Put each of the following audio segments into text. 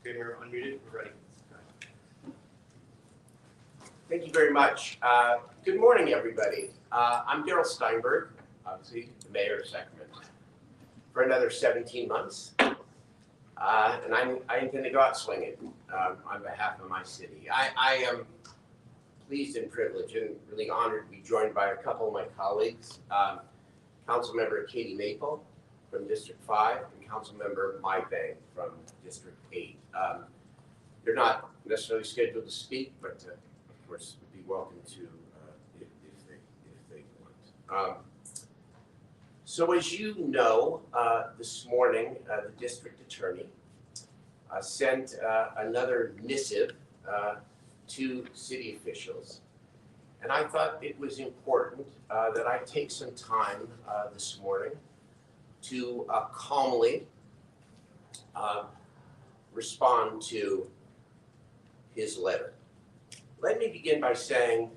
Okay, we're unmuted. We're ready. Thank you very much. Good morning, everybody. I'm Darrell Steinberg, obviously the mayor of Sacramento, for another 17 months. And I intend to go out swinging on behalf of my city. I am pleased and privileged and really honored to be joined by a couple of my colleagues, Councilmember Katie Maple from District 5 and Councilmember Mai Bang from District 8. They're not necessarily scheduled to speak, but of course would be welcome to if they want. So as you know, this morning the district attorney sent another missive to city officials, and I thought it was important that I take some time this morning to calmly respond to his letter. Let me begin by saying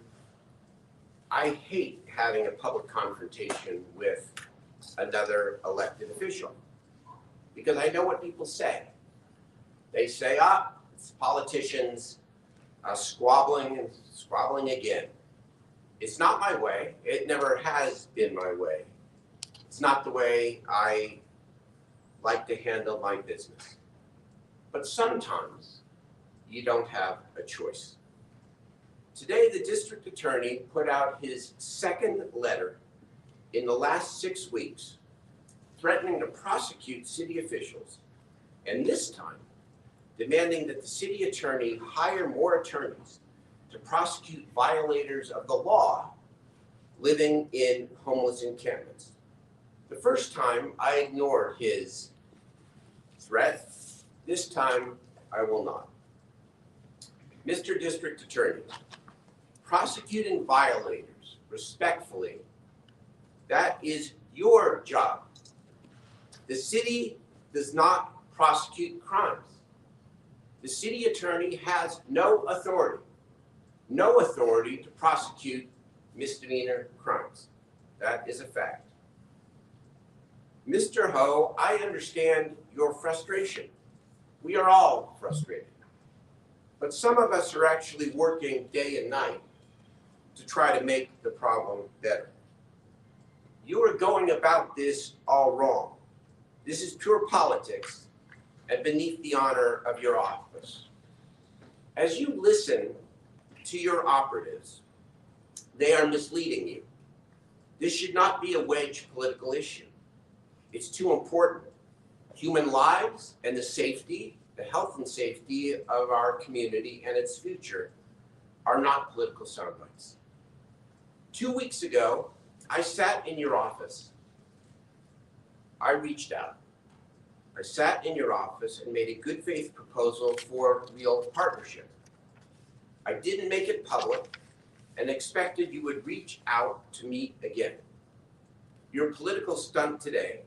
I hate having a public confrontation with another elected official, because I know what people say. They say, it's politicians squabbling again. It's not my way. It never has been my way. It's not the way I like to handle my business. But sometimes you don't have a choice. Today, the district attorney put out his second letter in the last 6 weeks, threatening to prosecute city officials, and this time demanding that the city attorney hire more attorneys to prosecute violators of the law living in homeless encampments. The first time I ignored his threat. This time I will not. Mr. District Attorney, prosecuting violators respectfully, that is your job. The city does not prosecute crimes. The city attorney has no authority to prosecute misdemeanor crimes. That is a fact. Mr. Ho, I understand your frustration. We are all frustrated. But some of us are actually working day and night to try to make the problem better. You are going about this all wrong. This is pure politics and beneath the honor of your office. As you listen to your operatives, they are misleading you. This should not be a wedge political issue. It's too important. Human lives and the health and safety of our community and its future are not political soundbites. 2 weeks ago, I sat in your office. I reached out. I sat in your office and made a good faith proposal for real partnership. I didn't make it public and expected you would reach out to me again. Your political stunt today,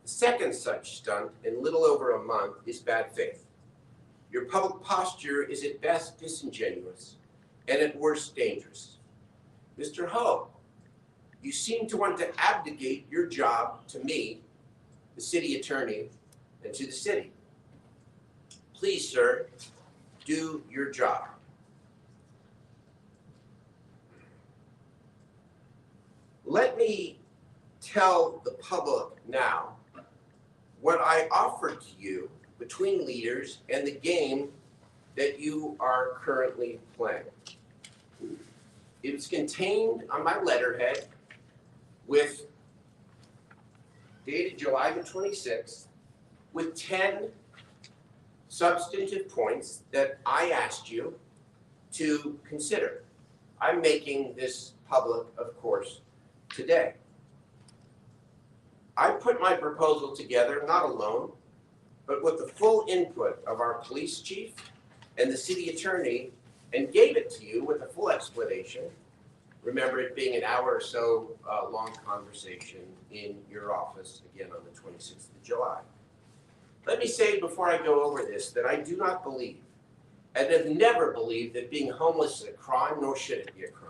the second such stunt in little over a month, is bad faith. Your public posture is at best disingenuous and at worst dangerous. Mr. Ho, you seem to want to abdicate your job to me, the city attorney, and to the city. Please, sir, do your job. Let me tell the public now what I offered to you between leaders and the game that you are currently playing. It was contained on my letterhead with dated July the 26th with 10 substantive points that I asked you to consider. I'm making this public, of course, today. I put my proposal together not alone, but with the full input of our police chief and the city attorney, and gave it to you with a full explanation. Remember it being an hour or so long conversation in your office, again on the 26th of July. Let me say before I go over this that I do not believe, and have never believed, that being homeless is a crime, nor should it be a crime.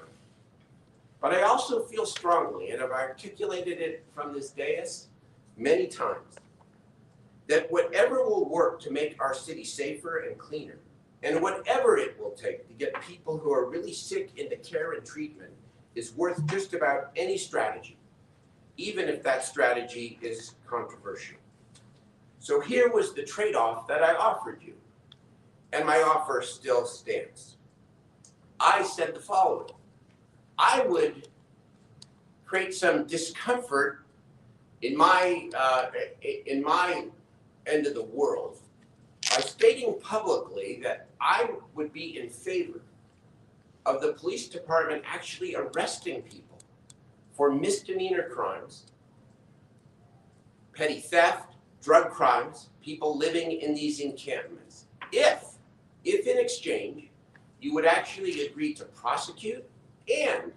But I also feel strongly, and have articulated it from this dais many times, that whatever will work to make our city safer and cleaner, and whatever it will take to get people who are really sick into care and treatment is worth just about any strategy, even if that strategy is controversial. So here was the trade-off that I offered you, and my offer still stands. I said the following: I would create some discomfort in my end of the world by stating publicly that I would be in favor of the police department actually arresting people for misdemeanor crimes, petty theft, drug crimes, people living in these encampments, if in exchange you would actually agree to prosecute and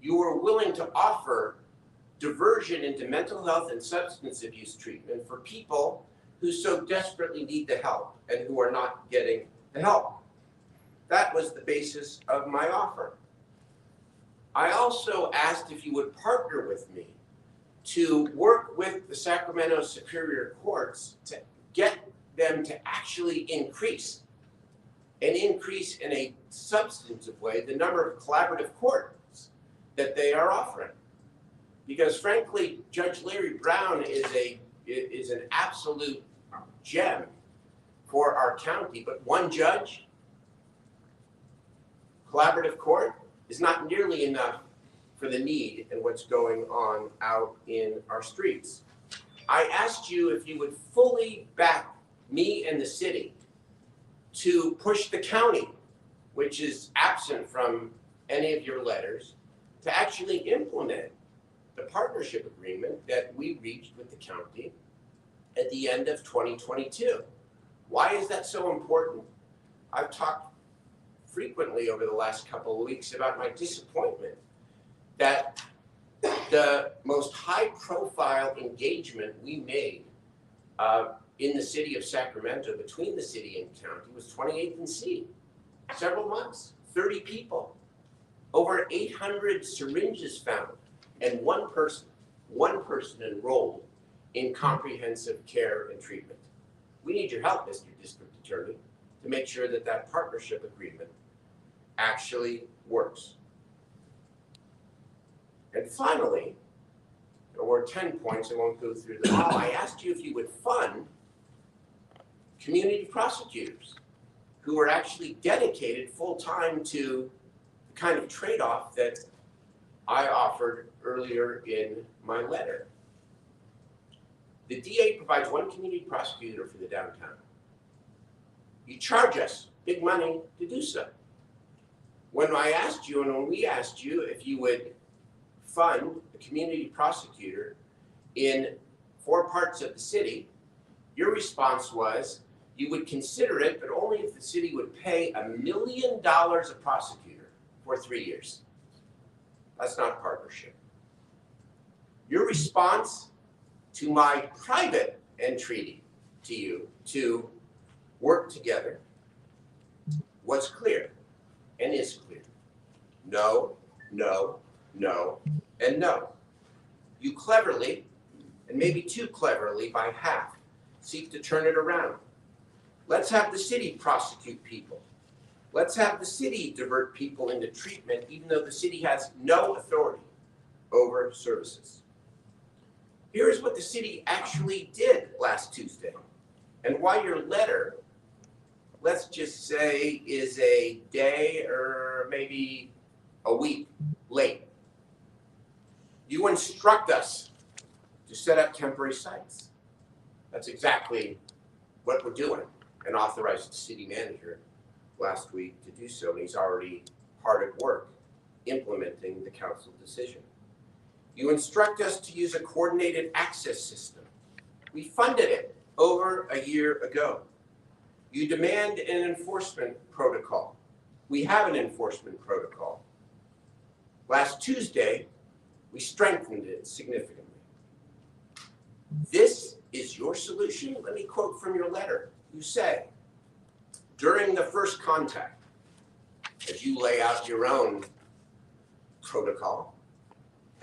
you were willing to offer diversion into mental health and substance abuse treatment for people who so desperately need the help and who are not getting the help. That was the basis of my offer. I also asked if you would partner with me to work with the Sacramento Superior Courts to get them to actually increase in a substantive way the number of collaborative courts that they are offering. Because frankly, Judge Larry Brown is an absolute gem for our county, but one judge, collaborative court, is not nearly enough for the need and what's going on out in our streets. I asked you if you would fully back me and the city to push the county, which is absent from any of your letters, to actually implement the partnership agreement that we reached with the county at the end of 2022. Why is that so important? I've talked frequently over the last couple of weeks about my disappointment that the most high-profile engagement we made in the city of Sacramento, between the city and county, was 28th and C. Several months, 30 people, over 800 syringes found, and one person enrolled in comprehensive care and treatment. We need your help, Mr. District Attorney, to make sure that that partnership agreement actually works. And finally, there were 10 points, I won't go through them all. I asked you if you would fund community prosecutors who are actually dedicated full-time to the kind of trade-off that I offered earlier in my letter. The DA provides one community prosecutor for the downtown. You charge us big money to do so. When I asked you, and when we asked you if you would fund a community prosecutor in 4 parts of the city, your response was you would consider it, but only if the city would pay $1 million a prosecutor for 3 years. That's not partnership. Your response to my private entreaty to you to work together was clear and is clear. No, no, no, and no. You cleverly, and maybe too cleverly by half, seek to turn it around. Let's have the city prosecute people. Let's have the city divert people into treatment, even though the city has no authority over services. Here's what the city actually did last Tuesday, and why your letter, let's just say, is a day or maybe a week late. You instruct us to set up temporary sites. That's exactly what we're doing, and authorized the city manager last week to do so, and he's already hard at work implementing the council decision. You instruct us to use a coordinated access system. We funded it over a year ago. You demand an enforcement protocol. We have an enforcement protocol. Last Tuesday, we strengthened it significantly. This is your solution? Let me quote from your letter. You say, during the first contact, as you lay out your own protocol,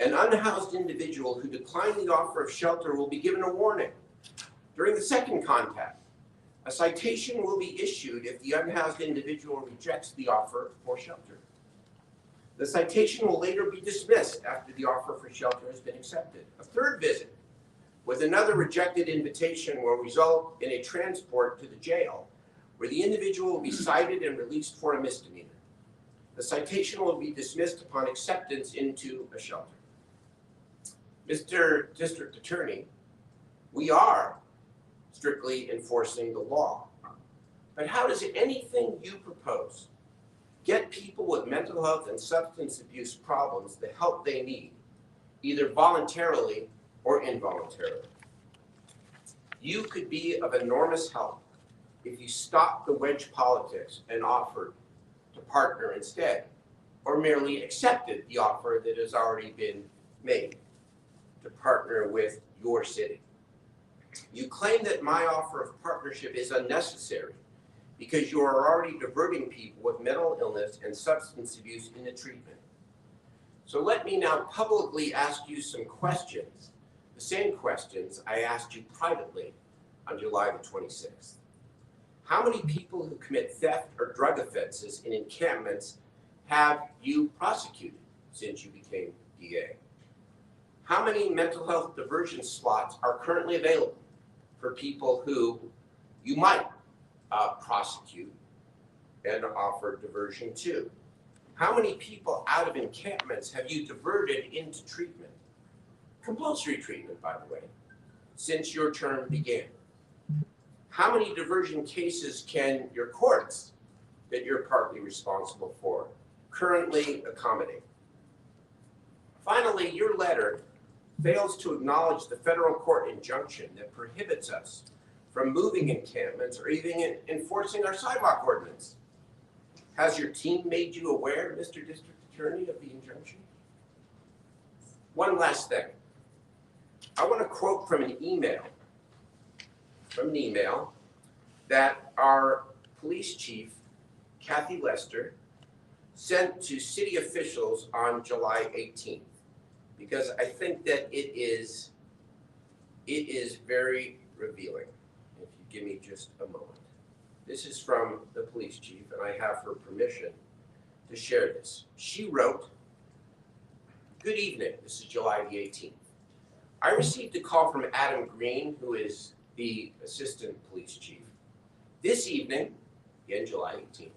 an unhoused individual who declined the offer of shelter will be given a warning During the second contact, a citation will be issued if the unhoused individual rejects the offer for shelter. The citation will later be dismissed after the offer for shelter has been accepted. A third visit with another rejected invitation will result in a transport to the jail, where the individual will be cited and released for a misdemeanor. The citation will be dismissed upon acceptance into a shelter. Mr. District Attorney, we are strictly enforcing the law. But how does anything you propose get people with mental health and substance abuse problems the help they need, either voluntarily or involuntarily? You could be of enormous help if you stop the wedge politics and offered to partner instead, or merely accepted the offer that has already been made to partner with your city. You claim that my offer of partnership is unnecessary because you are already diverting people with mental illness and substance abuse into treatment. So let me now publicly ask you some questions, the same questions I asked you privately on July the 26th. How many people who commit theft or drug offenses in encampments have you prosecuted since you became DA? How many mental health diversion slots are currently available for people who you might prosecute and offer diversion to? How many people out of encampments have you diverted into treatment? Compulsory treatment, by the way, since your term began. How many diversion cases can your courts, that you're partly responsible for, currently accommodate? Finally, your letter fails to acknowledge the federal court injunction that prohibits us from moving encampments or even enforcing our sidewalk ordinance. Has your team made you aware, Mr. District Attorney, of the injunction? One last thing. I want to quote from an email that our police chief, Kathy Lester, sent to city officials on July 18th, because I think that it is very revealing. If you give me just a moment. This is from the police chief, and I have her permission to share this. She wrote, "Good evening, this is July the 18th. I received a call from Adam Green, who is the assistant police chief, this evening, again July 18th,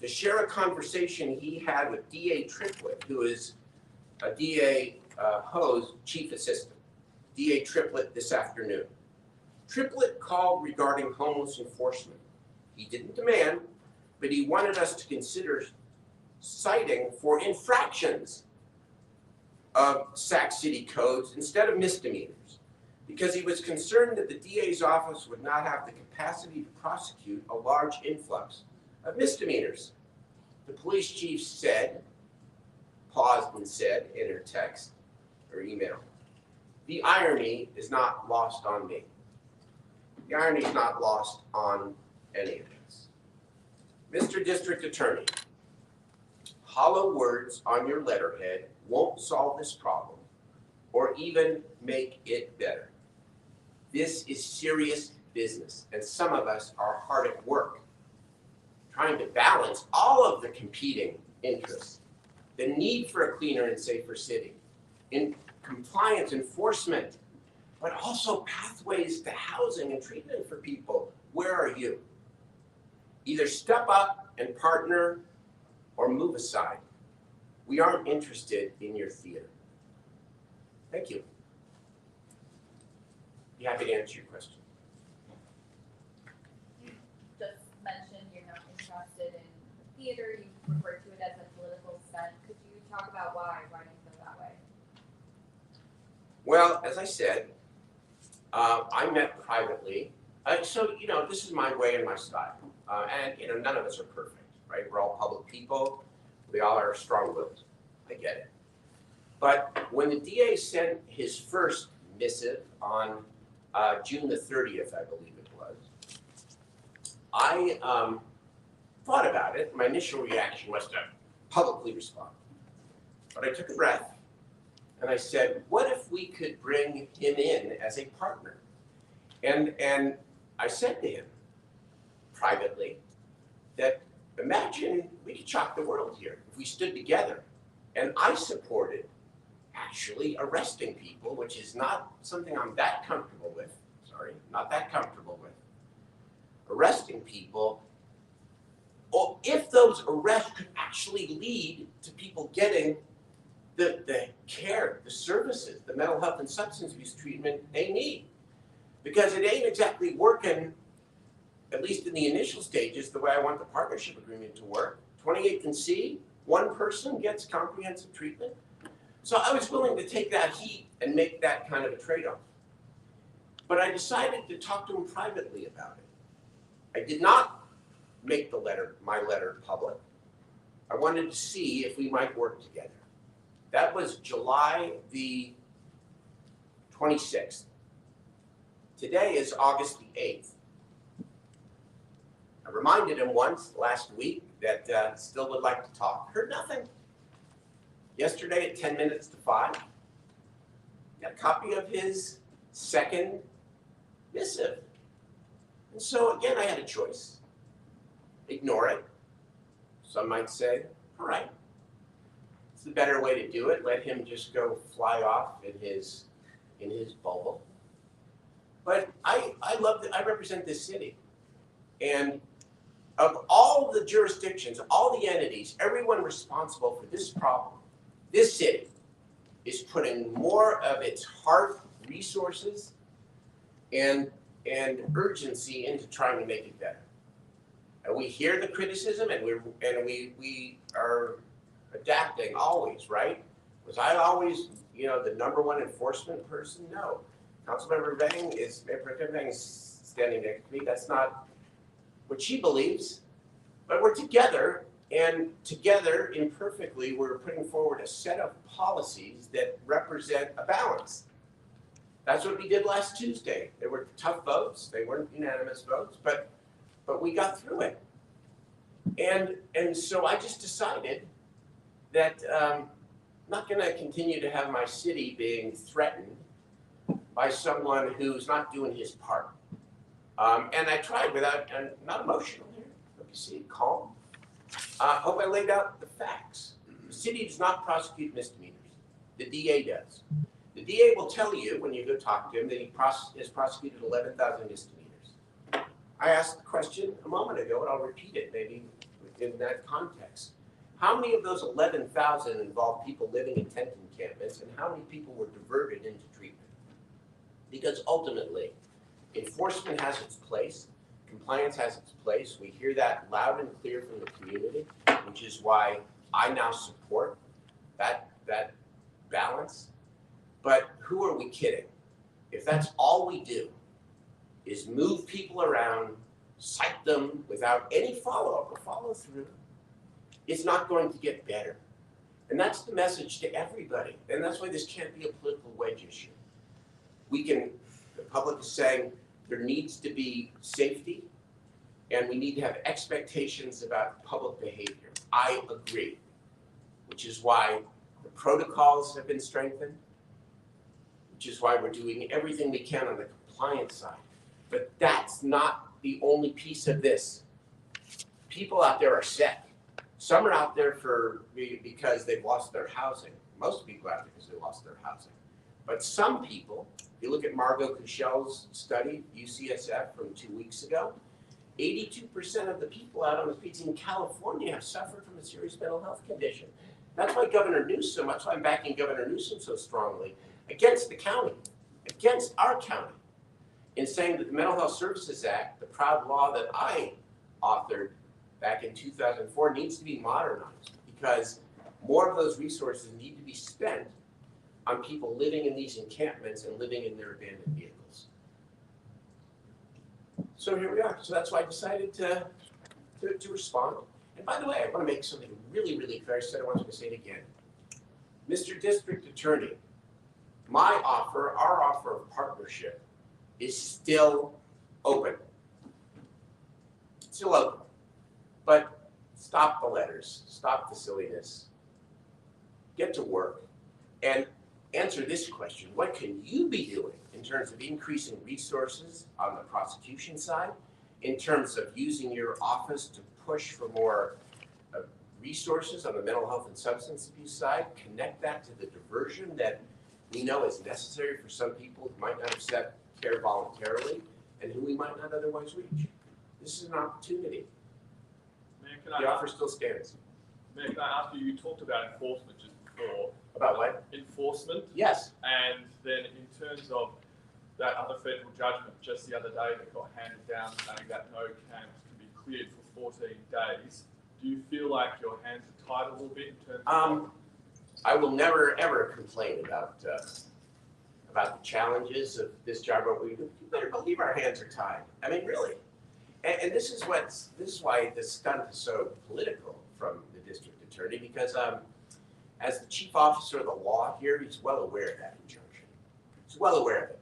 to share a conversation he had with DA Triplett, who is a DA Ho's chief assistant. DA Triplett this afternoon. Triplett called regarding homeless enforcement. He didn't demand, but he wanted us to consider citing for infractions of Sac City codes instead of misdemeanors, because he was concerned that the DA's office would not have the capacity to prosecute a large influx of misdemeanors." The police chief said, paused and said in her text or email, "The irony is not lost on me." The irony is not lost on any of us. Mr. District Attorney, hollow words on your letterhead won't solve this problem or even make it better. This is serious business, and some of us are hard at work trying to balance all of the competing interests: the need for a cleaner and safer city, in compliance enforcement, but also pathways to housing and treatment for people. Where are you? Either step up and partner or move aside. We aren't interested in your theater. Thank you. Be happy to answer your question. You just mentioned you're not interested in theater. You referred to it as a political stunt. Could you talk about why? Why do you feel that way? Well, as I said, I met privately. So, this is my way and my style. And, none of us are perfect, right? We're all public people. We all are strong-willed. I get it. But when the DA sent his first missive on June the 30th, I believe it was, I thought about it. My initial reaction was to publicly respond. But I took a breath and I said, what if we could bring him in as a partner? And I said to him privately that imagine we could shock the world here if we stood together. And I supported actually arresting people, which is not something I'm that comfortable with. Sorry, not that comfortable with. Arresting people, or if those arrests could actually lead to people getting the care, the services, the mental health and substance abuse treatment they need. Because it ain't exactly working, at least in the initial stages, the way I want the partnership agreement to work. 28th and C, one person gets comprehensive treatment. So I was willing to take that heat and make that kind of a trade-off. But I decided to talk to him privately about it. I did not make my letter public. I wanted to see if we might work together. That was July the 26th. Today is August the 8th. I reminded him once last week that still would like to talk. Heard nothing. Yesterday at 10 minutes to 5, got a copy of his second missive. And so again, I had a choice. Ignore it. Some might say, all right, it's the better way to do it. Let him just go fly off in his bubble. But I represent this city. And of all the jurisdictions, all the entities, everyone responsible for this problem, this city is putting more of its heart, resources, and urgency into trying to make it better. And we hear the criticism, and we are adapting always, right? Was I always, the number one enforcement person? No. Councilmember Vang is standing next to me. That's not what she believes, but we're together, and together, imperfectly, we're putting forward a set of policies that represent a balance. That's what we did last Tuesday. There were tough votes. They weren't unanimous votes, but we got through it. And so I just decided that I'm not going to continue to have my city being threatened by someone who's not doing his part. And I tried without, and not emotional here. Let me see, calm. Hope I laid out the facts. The city does not prosecute misdemeanors. The DA does. The DA will tell you when you go talk to him that he has prosecuted 11,000 misdemeanors. I asked the question a moment ago, and I'll repeat it maybe in that context. How many of those 11,000 involved people living in tent encampments, and how many people were diverted into treatment? Because ultimately, enforcement has its place, compliance has its place. We hear that loud and clear from the community, which is why I now support that balance. But who are we kidding? If that's all we do is move people around, cite them without any follow-up or follow-through, it's not going to get better. And that's the message to everybody. And that's why this can't be a political wedge issue. The public is saying there needs to be safety, and we need to have expectations about public behavior. I agree, which is why the protocols have been strengthened, which is why we're doing everything we can on the compliance side. But that's not the only piece of this. People out there are sick. Some are out there because they've lost their housing. Most people are out there because they lost their housing. But some people, if you look at Margot Kuchel's study, UCSF from 2 weeks ago, 82% of the people out on the streets in California have suffered from a serious mental health condition. That's why Governor Newsom, that's why I'm backing Governor Newsom so strongly, against the county, against our county, in saying that the Mental Health Services Act, the proud law that I authored back in 2004, needs to be modernized, because more of those resources need to be spent on people living in these encampments and living in their abandoned vehicles. So here we are. So that's why I decided to respond. And by the way, I want to make something really, really clear. I said I wanted to say it again. Mr. District Attorney, my offer, our offer of partnership is still open. Still open. But stop the letters, stop the silliness, get to work. And answer this question. What can you be doing in terms of increasing resources on the prosecution side, in terms of using your office to push for more resources on the mental health and substance abuse side, connect that to the diversion that we know is necessary for some people who might not accept care voluntarily and who we might not otherwise reach. This is an opportunity. Mayor, The offer still stands. Mayor, can I ask you, you talked about enforcement just before. About what? Enforcement. Yes. And then in terms of that other federal judgment just the other day that got handed down saying that no camps can be cleared for 14 days, do you feel like your hands are tied a little bit in terms of I will never ever complain about the challenges of this job. But you better believe our hands are tied. I mean, really. And this is why this stunt is so political from the district attorney, because as the chief officer of the law here, he's well aware of that injunction. He's well aware of it.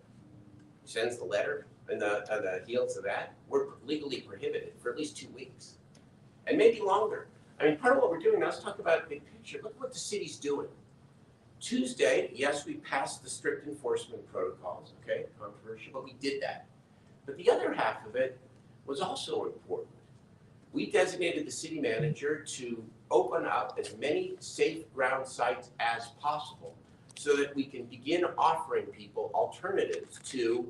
He sends the letter, and on the heels of that, we're legally prohibited for at least 2 weeks, and maybe longer. I mean, part of what we're doing now, let's talk about big picture. Look at what the city's doing. Tuesday, yes, we passed the strict enforcement protocols, okay, controversial, but we did that. But the other half of it was also important. We designated the city manager to open up as many safe ground sites as possible so that we can begin offering people alternatives to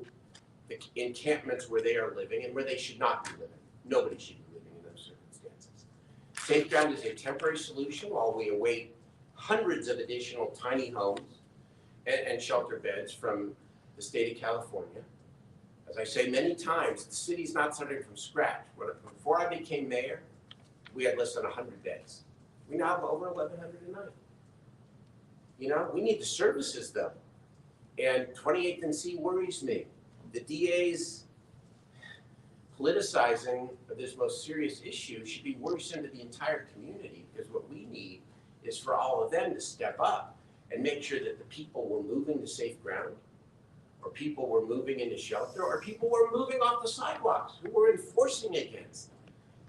the encampments where they are living and where they should not be living. Nobody should be living in those circumstances. Safe ground is a temporary solution while we await hundreds of additional tiny homes and shelter beds from the state of California. As I say many times, the city's not starting from scratch. Before I became mayor, we had less than 100 beds. We now have over 1,109. You know, we need the services though. And 28th and C worries me. The DA's politicizing of this most serious issue should be worrisome to the entire community, because what we need is for all of them to step up and make sure that the people we're moving to safe ground, or people were moving into shelter, or people were moving off the sidewalks, who we're enforcing against,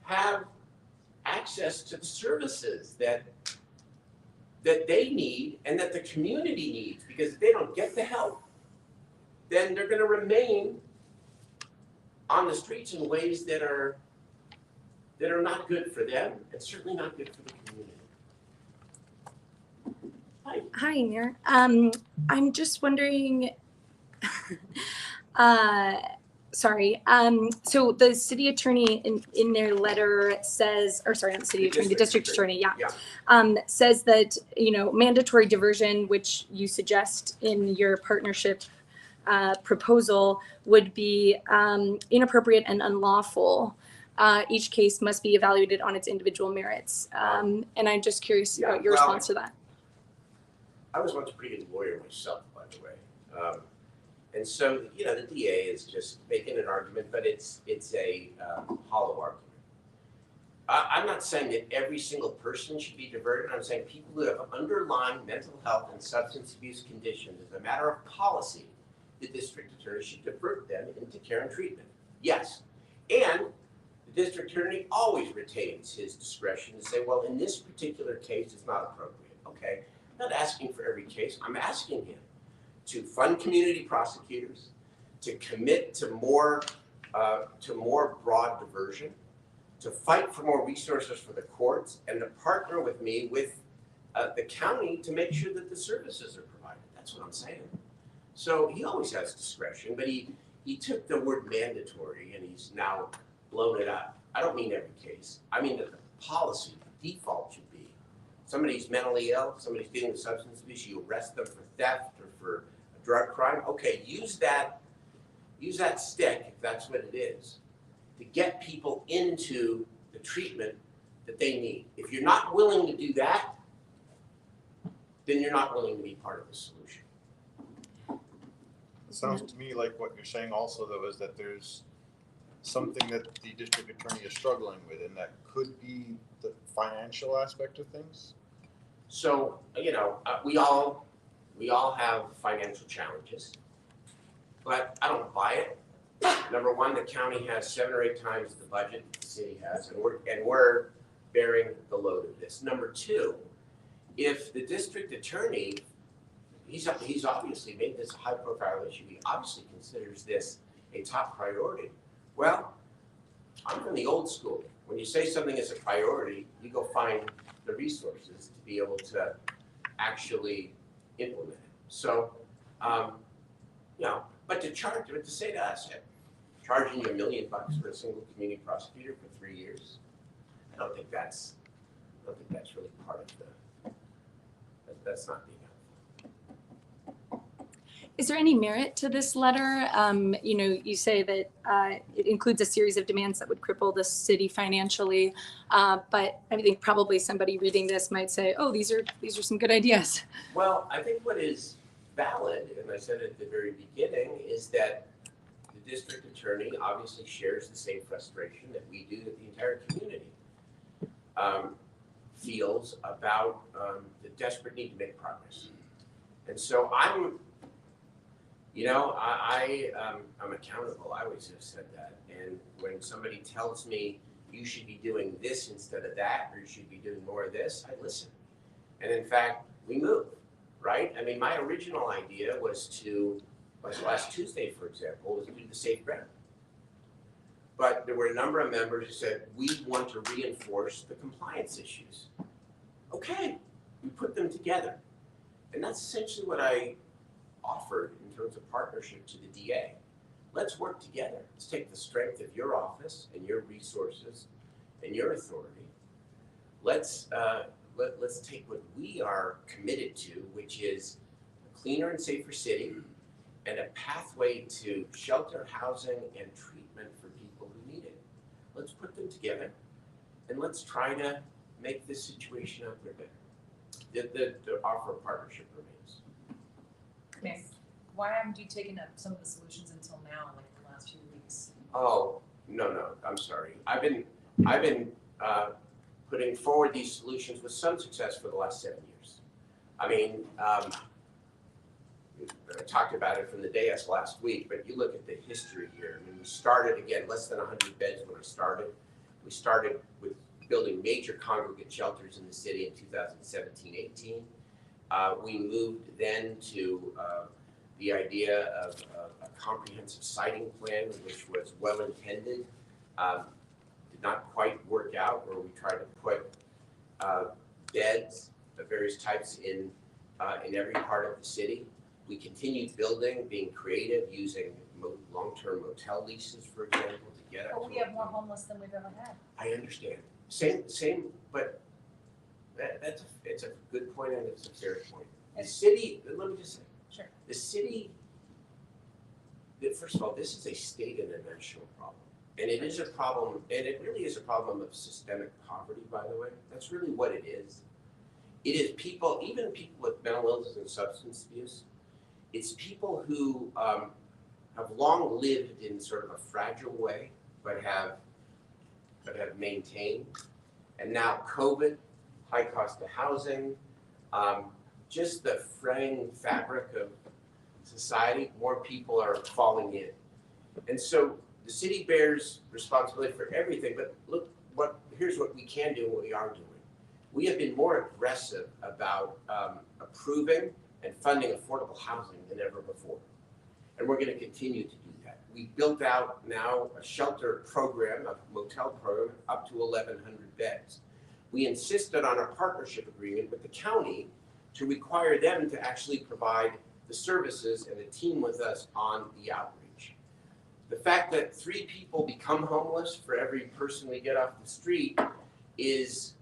have access to the services that they need and that the community needs. Because if they don't get the help, then they're going to remain on the streets in ways that are not good for them and certainly not good for the community. Hi, Mayor. I'm just wondering. Sorry. So the city attorney in their letter says, or sorry, not the city attorney, the district attorney, says that, you know, mandatory diversion, which you suggest in your partnership proposal, would be inappropriate and unlawful. Each case must be evaluated on its individual merits. And I'm just curious about your response to that. I was once a pretty good lawyer myself, by the way. And so, you know, the DA is just making an argument, but it's a hollow argument. I'm not saying that every single person should be diverted. I'm saying people who have underlying mental health and substance abuse conditions, as a matter of policy, the district attorney should divert them into care and treatment. Yes. And the district attorney always retains his discretion to say, well, in this particular case, it's not appropriate. Okay. I'm not asking for every case. I'm asking him to fund community prosecutors, to commit to more broad diversion, to fight for more resources for the courts, and to partner with me with the county to make sure that the services are provided. That's what I'm saying. So he always has discretion, but he took the word mandatory and he's now blown it up. I don't mean every case. I mean that the policy, the default should be somebody's mentally ill, somebody's dealing with substance abuse, you arrest them for theft or for a drug crime. Okay, use that stick, if that's what it is, to get people into the treatment that they need. If you're not willing to do that, then you're not willing to be part of the solution. It sounds to me like what you're saying also, though, is that there's something that the district attorney is struggling with, and that could be the financial aspect of things. So, you know, we all have financial challenges, but I don't buy it. Number one, the county has 7 or 8 times the budget the city has, and we're bearing the load of this. Number two, if the district attorney he's obviously made this a high profile issue. He obviously considers this a top priority. Well, I'm from the old school. When you say something is a priority, you go find the resources to be able to actually implement it. So, but to say to us, charging you $1 million for a single community prosecutor for 3 years, I don't think that's really part of that's not being helpful. Is there any merit to this letter? You say that it includes a series of demands that would cripple the city financially, but I think probably somebody reading this might say, "Oh, these are some good ideas." Well, I think what is valid, and I said at the very beginning, is that the district attorney obviously shares the same frustration that we do, that the entire community feels about the desperate need to make progress. And so I'm accountable. I always have said that. And when somebody tells me you should be doing this instead of that, or you should be doing more of this, I listen. And in fact, we move, right? I mean, my original idea was last Tuesday, for example, was to do the safe ground. But there were a number of members who said, we want to reinforce the compliance issues. Okay, we put them together. And that's essentially what I offered in terms of partnership to the DA. Let's work together. Let's take the strength of your office and your resources and your authority. Let's take what we are committed to, which is a cleaner and safer city and a pathway to shelter, housing, and treatment for people who need it. Let's put them together and let's try to make this situation out there better. The offer of partnership remains. Okay. Why haven't you taken up some of the solutions until now, like the last few weeks? Oh, no, I'm sorry. I've been putting forward these solutions with some success for the last 7 years. I mean, I talked about it from the dais last week, but you look at the history here. I mean, we started, again, less than 100 beds when I started. We started with building major congregate shelters in the city in 2017-18. We moved then to the idea of a comprehensive siting plan, which was well intended, did not quite work out, where we tried to put beds of various types in every part of the city. We continued building, being creative, using long-term motel leases, for example, to get up. But we have more homeless than we've ever had. I understand. Same, but it's a good point and it's a fair point. The city, let me just say, Sure. the city, first of all, this is a state and a national problem. And it is a problem, and it really is a problem of systemic poverty, by the way. That's really what it is. It is people, even people with mental illness and substance abuse, it's people who have long lived in sort of a fragile way, but have maintained. And now COVID, high cost of housing, just the fraying fabric of society, more people are falling in. And so the city bears responsibility for everything, but look, here's what we can do and what we are doing. We have been more aggressive about approving and funding affordable housing than ever before. And we're going to continue to do that. We built out now a shelter program, a motel program, up to 1,100 beds. We insisted on a partnership agreement with the county to require them to actually provide the services and a team with us on the outreach. The fact that 3 people become homeless for every person we get off the street is,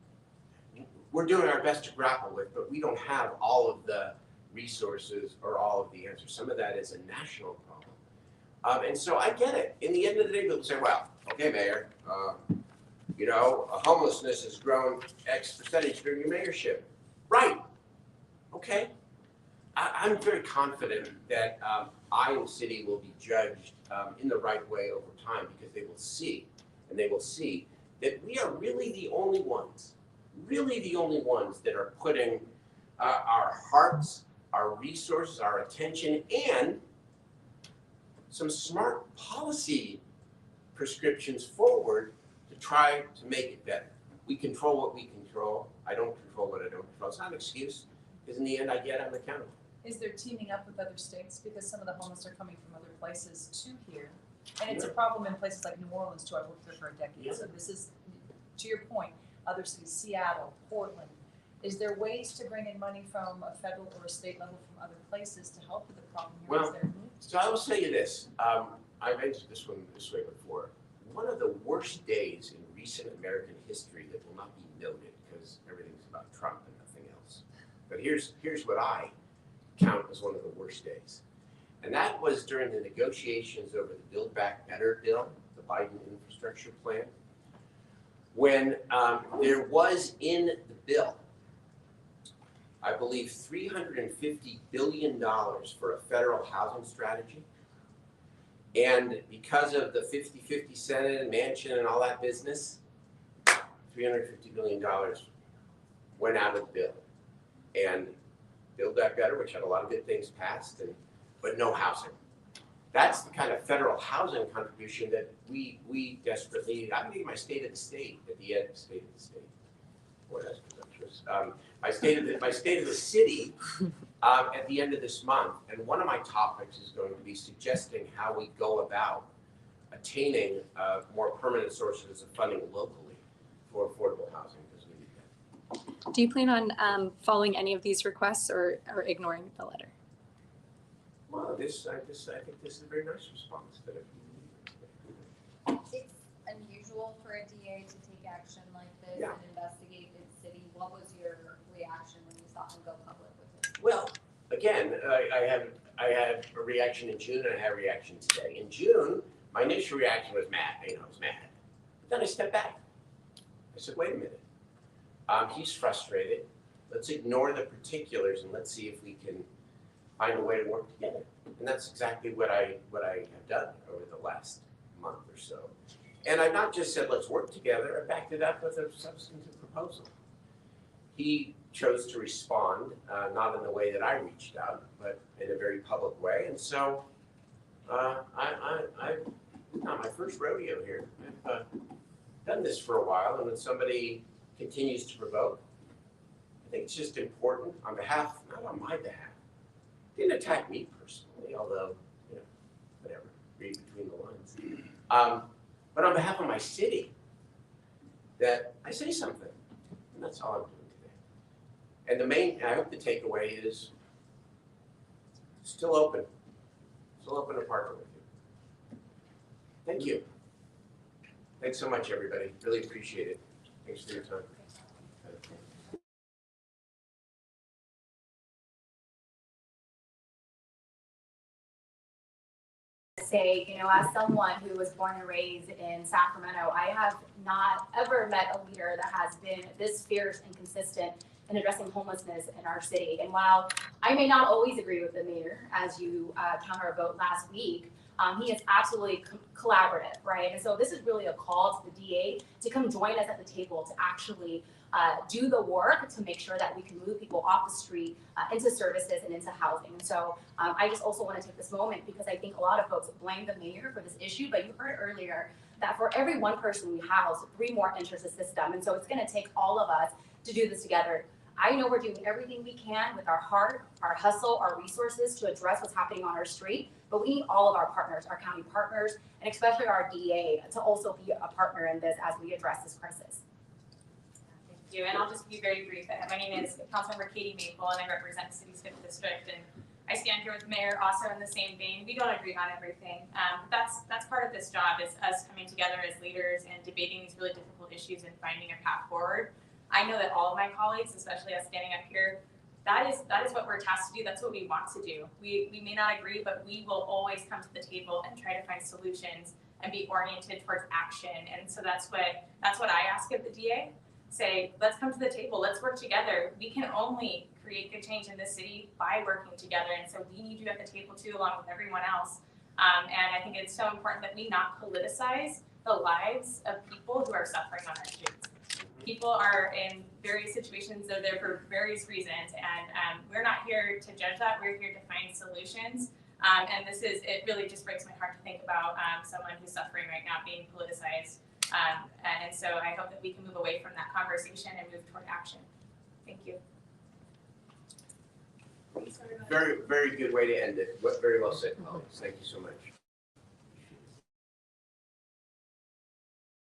we're doing our best to grapple with, but we don't have all of the resources or all of the answers. Some of that is a national problem. And so I get it. In the end of the day, people say, well, okay, Mayor, homelessness has grown X percentage during your mayorship. Right. Okay. I'm very confident that I and the city will be judged in the right way over time, because they will see that we are really the only ones that are putting our hearts, our resources, our attention, and some smart policy prescriptions forward to try to make it better. We control what we control. I don't control what I don't control. It's not an excuse, because in the end, I'm accountable. Is there teaming up with other states? Because some of the homeless are coming from other places to here. And it's a problem in places like New Orleans too. I worked there for a decade. So this is, to your point, other cities, Seattle, Portland. Is there ways to bring in money from a federal or a state level from other places to help with the problem here? Well, Is there So I will say you this, I've answered this one this way before. One of the worst days in recent American history that will not be noted because everything's about Trump and nothing else. But here's what I count as one of the worst days. And that was during the negotiations over the Build Back Better bill, the Biden infrastructure plan, when there was in the bill, I believe $350 billion for a federal housing strategy. And because of the 50-50 Senate and Manchin and all that business, $350 billion went out of the bill. And Build Back Better, which had a lot of good things passed, but no housing. That's the kind of federal housing contribution that we desperately need. I'm getting my state of the state at the end. State of the state. Boy, that's presumptuous. My state of the city at the end of this month. And one of my topics is going to be suggesting how we go about attaining more permanent sources of funding locally for affordable housing, because we need that. Do you plan on following any of these requests or ignoring the letter? Well, I think this is a very nice response that It's unusual for a DA to take action like this Yeah. and investigate the city. What was your reaction when you saw him go public with it? Well, again, I had a reaction in June and I had a reaction today. In June, my initial reaction was mad. I was mad. But then I stepped back. I said, wait a minute. He's frustrated. Let's ignore the particulars and let's see if we can find a way to work together. And that's exactly what I have done over the last month or so. And I've not just said let's work together. I backed it up with a substantive proposal. He chose to respond, not in the way that I reached out, but in a very public way. And so it's not my first rodeo here. I've done this for a while, and when somebody continues to provoke, I think it's just important on behalf, not on my behalf. Didn't attack me personally, although, whatever, read between the lines. But on behalf of my city, that I say something, and that's all I'm doing today. And I hope the takeaway is still open to partner with you. Thank you. Thanks so much, everybody. Really appreciate it. Thanks for your time. Say, as someone who was born and raised in Sacramento, I have not ever met a leader that has been this fierce and consistent in addressing homelessness in our city. And while I may not always agree with the mayor, as you counter a vote last week, he is absolutely collaborative, right? And so this is really a call to the DA to come join us at the table to actually do the work to make sure that we can move people off the street into services and into housing. And so I just also want to take this moment because I think a lot of folks blame the mayor for this issue, but you heard earlier that for every one person we house, 3 more enters the system. And so it's going to take all of us to do this together. I know we're doing everything we can with our heart, our hustle, our resources to address what's happening on our street, but we need all of our partners, our county partners, and especially our DA to also be a partner in this as we address this crisis. Thank you, and I'll just be very brief. My name is Councilmember Katie Maple, and I represent the city's 5th district, and I stand here with the mayor also in the same vein. We don't agree on everything. That's part of this job, is us coming together as leaders and debating these really difficult issues and finding a path forward. I know that all of my colleagues, especially us standing up here, that is what we're tasked to do. That's what we want to do. We may not agree, but we will always come to the table and try to find solutions and be oriented towards action. And so that's what I ask of the DA. Say, let's come to the table. Let's work together. We can only create good change in this city by working together. And so we need you at the table too, along with everyone else. And I think it's so important that we not politicize the lives of people who are suffering on our streets. People are in various situations, they're there for various reasons, and we're not here to judge that, we're here to find solutions. And it really just breaks my heart to think about someone who's suffering right now being politicized. And so I hope that we can move away from that conversation and move toward action. Thank you. Thanks, everyone. Very, very good way to end it. Very well said, colleagues. Thank you so much.